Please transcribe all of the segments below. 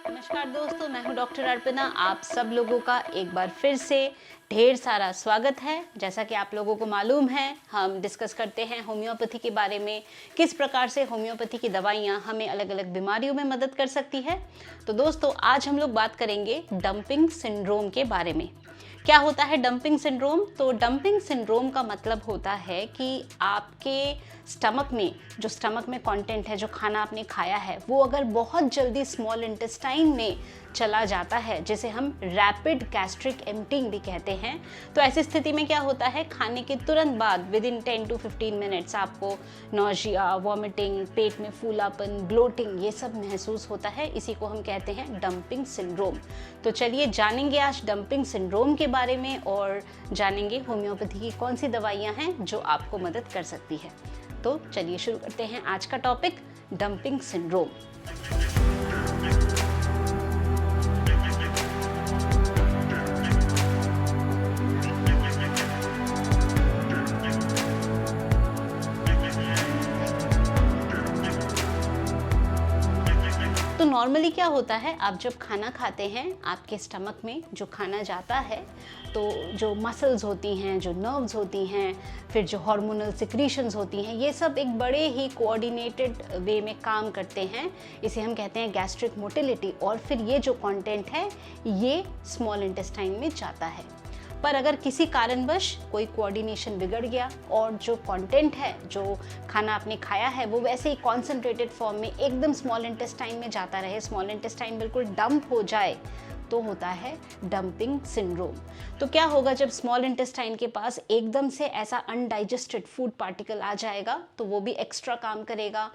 नमस्कार दोस्तों, मैं हूं डॉक्टर अर्पिता। आप सब लोगों का एक बार फिर से ढेर सारा स्वागत है। जैसा कि आप लोगों को मालूम है, हम डिस्कस करते हैं होम्योपैथी के बारे में, किस प्रकार से होम्योपैथी की दवाइयां हमें अलग अलग बीमारियों में मदद कर सकती है। तो दोस्तों, आज हम लोग बात करेंगे डंपिंग सिंड्रोम के बारे में। क्या होता है डंपिंग सिंड्रोम? तो डंपिंग सिंड्रोम का मतलब होता है कि आपके स्टमक में जो कंटेंट है, जो खाना आपने खाया है, वो अगर बहुत जल्दी स्मॉल इंटेस्टाइन में चला जाता है, जिसे हम रैपिड गैस्ट्रिक एम्प्टिंग भी कहते हैं। तो ऐसी स्थिति में क्या होता है, खाने के तुरंत बाद विद इन 10 to 15 मिनट्स आपको नौजिया, वॉमिटिंग, पेट में फूलापन, ब्लोटिंग, ये सब महसूस होता है। इसी को हम कहते हैं डंपिंग सिंड्रोम। तो चलिए जानेंगे आज डंपिंग सिंड्रोम के बारे में और जानेंगे होम्योपैथी की कौन सी दवाइयाँ हैं जो आपको मदद कर सकती है। तो चलिए शुरू करते हैं आज का टॉपिक, डंपिंग सिंड्रोम। तो नॉर्मली क्या होता है, आप जब खाना खाते हैं, आपके स्टमक में जो खाना जाता है, तो जो मसल्स होती हैं, जो नर्व्स होती हैं, फिर जो हार्मोनल सिक्रीशंस होती हैं, ये सब एक बड़े ही कोऑर्डिनेटेड वे में काम करते हैं। इसे हम कहते हैं गैस्ट्रिक मोटिलिटी। और फिर ये जो कंटेंट है, ये स्मॉल इंटेस्टाइन में जाता है। पर अगर किसी कारणवश कोई कोऑर्डिनेशन बिगड़ गया और जो कंटेंट है, जो खाना आपने खाया है, वो वैसे ही कॉन्सेंट्रेटेड फॉर्म में एकदम स्मॉल इंटेस्टाइन में जाता रहे, स्मॉल इंटेस्टाइन बिल्कुल डंप हो जाए, तो होता है डंपिंग सिंड्रोम। तो क्या होगा, जब स्मॉल इंटेस्टाइन के पास एकदम से ऐसा अनडाइजेस्टेड फूड पार्टिकल आ जाएगा, तो वो भी एक्स्ट्रा काम करेगा,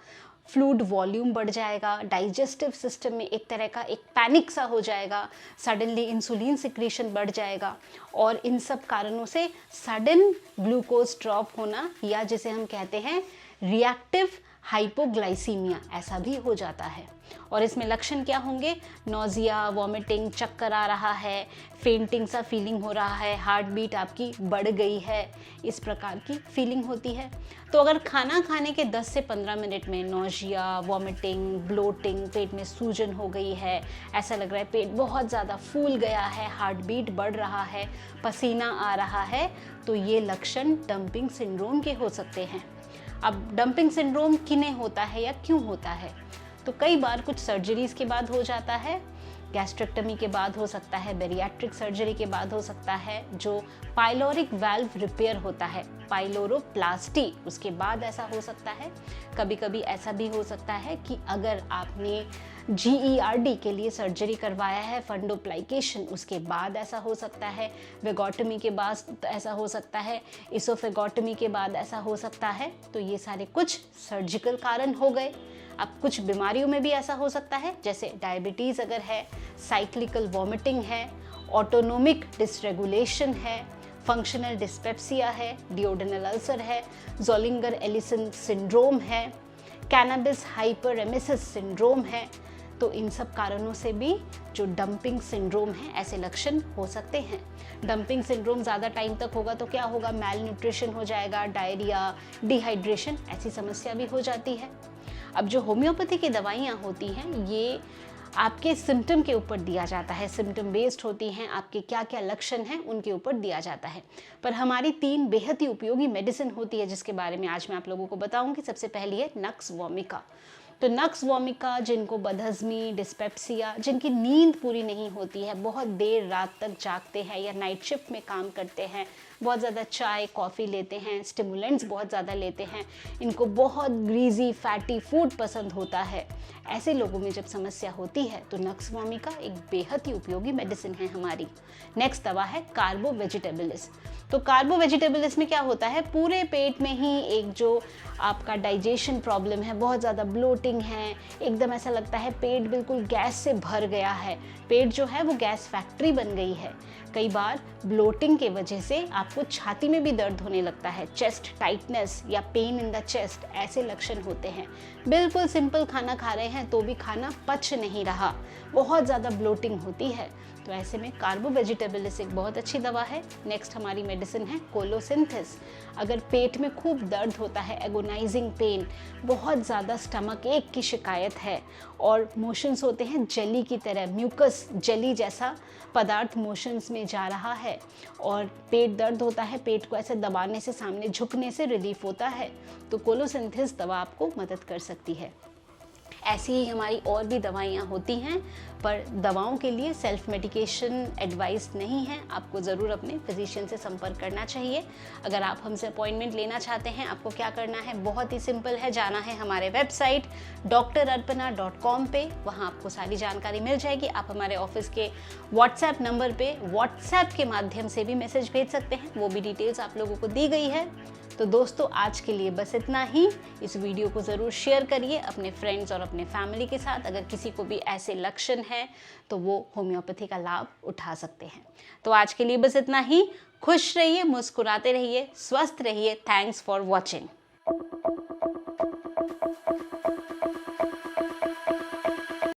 फ्लूइड वॉल्यूम बढ़ जाएगा, डाइजेस्टिव सिस्टम में एक तरह का एक पैनिक सा हो जाएगा, सडनली इंसुलिन सिक्रीशन बढ़ जाएगा और इन सब कारणों से सडन ग्लूकोज ड्रॉप होना, या जिसे हम कहते हैं रिएक्टिव हाइपोग्लाइसीमिया, ऐसा भी हो जाता है। और इसमें लक्षण क्या होंगे? नौजिया, वॉमिटिंग, चक्कर आ रहा है, फेंटिंग सा फीलिंग हो रहा है, हार्ट बीट आपकी बढ़ गई है, इस प्रकार की फीलिंग होती है। तो अगर खाना खाने के 10 से 15 मिनट में नौजिया, वॉमिटिंग, ब्लोटिंग, पेट में सूजन हो गई है, ऐसा लग रहा है पेट बहुत ज़्यादा फूल गया है, हार्ट बीट बढ़ रहा है, पसीना आ रहा है, तो ये लक्षण डंपिंग सिंड्रोम के हो सकते हैं। अब डंपिंग सिंड्रोम किन्हें होता है या क्यों होता है? तो कई बार कुछ सर्जरीज के बाद हो जाता है, गैस्ट्रेक्टमी के बाद हो सकता है, बेरियाट्रिक सर्जरी के बाद हो सकता है, जो पाइलोरिक वाल्व रिपेयर होता है, पाइलोरोप्लास्टी, उसके बाद ऐसा हो सकता है। कभी कभी ऐसा भी हो सकता है कि अगर आपने GERD के लिए सर्जरी करवाया है, फंडोप्लाइकेशन, उसके बाद ऐसा हो सकता है, वेगोटमी के बाद ऐसा हो सकता है, इसोफेगोटमी के बाद ऐसा हो सकता है। तो ये सारे कुछ सर्जिकल कारण हो गए। अब कुछ बीमारियों में भी ऐसा हो सकता है, जैसे डायबिटीज़ अगर है, साइक्लिकल वॉमिटिंग है, ऑटोनोमिक डिसरेगुलेशन है, फंक्शनल डिस्पेप्सिया है, डिओडेनल अल्सर है, ज़ोलिंगर एलिसन सिंड्रोम है, कैनाबिस हाइपरेमेसिस सिंड्रोम है। तो इन सब कारणों से भी जो डंपिंग सिंड्रोम है, ऐसे लक्षण हो सकते हैं। डंपिंग सिंड्रोम ज़्यादा टाइम तक होगा तो क्या होगा, मैल न्यूट्रिशन हो जाएगा, डायरिया, डिहाइड्रेशन, ऐसी समस्या भी हो जाती है। अब जो होम्योपैथी की दवाइयाँ होती हैं, ये आपके सिम्टम के ऊपर दिया जाता है, सिम्टम बेस्ड होती हैं, आपके क्या क्या लक्षण हैं उनके ऊपर दिया जाता है। पर हमारी 3 बेहद ही उपयोगी मेडिसिन होती है, जिसके बारे में आज मैं आप लोगों को बताऊंगी। सबसे पहली है नक्स वोमिका। तो नक्स वोमिका, जिनको बदहज़मी, डिस्पेप्सिया, जिनकी नींद पूरी नहीं होती है, बहुत देर रात तक जागते हैं या नाइट शिफ्ट में काम करते हैं, बहुत ज़्यादा चाय कॉफ़ी लेते हैं, स्टिमुलेंट्स बहुत ज़्यादा लेते हैं, इनको बहुत ग्रीजी फैटी फूड पसंद होता है, ऐसे लोगों में जब समस्या होती है तो नक्स वोमिका एक बेहद ही उपयोगी मेडिसिन है हमारी। नेक्स्ट दवा है कार्बो वेजिटेबलिस। तो कार्बो वेजिटेबलिस में क्या होता है, पूरे पेट में ही एक जो आपका डाइजेशन प्रॉब्लम है, बहुत ज़्यादा ब्लोट ब्लोटिंग है, एकदम ऐसा लगता है पेट बिल्कुल गैस से भर गया है, पेट जो है वो गैस फैक्ट्री बन गई है। कई बार ब्लोटिंग के वजह से आपको छाती में भी दर्द होने लगता है, चेस्ट टाइटनेस या पेन इन द चेस्ट, ऐसे लक्षण होते हैं। बिल्कुल सिंपल खाना खा रहे हैं तो भी खाना पच नहीं रहा, बहुत ज़्यादा ब्लोटिंग होती है, तो ऐसे में कार्बो वेजिटेबलिस एक बहुत अच्छी दवा है। नेक्स्ट हमारी मेडिसिन है कोलोसिंथेस। अगर पेट में खूब दर्द होता है, एगोनाइजिंग पेन, बहुत ज़्यादा स्टमक एक की शिकायत है और मोशंस होते हैं जेली की तरह, म्यूकस जेली जैसा पदार्थ मोशंस में जा रहा है और पेट दर्द होता है, पेट को ऐसे दबाने से, सामने झुकने से रिलीफ होता है, तो कोलोसिंथेस दवा आपको मदद कर सकती है। ऐसी ही हमारी और भी दवाइयाँ होती हैं, पर दवाओं के लिए सेल्फ मेडिकेशन एडवाइस नहीं है, आपको ज़रूर अपने फिजिशियन से संपर्क करना चाहिए। अगर आप हमसे अपॉइंटमेंट लेना चाहते हैं, आपको क्या करना है, बहुत ही सिंपल है, जाना है हमारे वेबसाइट drarpana.com पे, वहाँ आपको सारी जानकारी मिल जाएगी। आप हमारे ऑफिस के व्हाट्सएप नंबर पे व्हाट्सएप के माध्यम से भी मैसेज भेज सकते हैं, वो भी डिटेल्स आप लोगों को दी गई है। तो दोस्तों आज के लिए बस इतना ही। इस वीडियो को ज़रूर शेयर करिए अपने फ्रेंड्स और अपने फैमिली के साथ। अगर किसी को भी ऐसे लक्षण हैं तो वो होम्योपैथी का लाभ उठा सकते हैं। तो आज के लिए बस इतना ही। खुश रहिए, मुस्कुराते रहिए, स्वस्थ रहिए। Thanks for watching.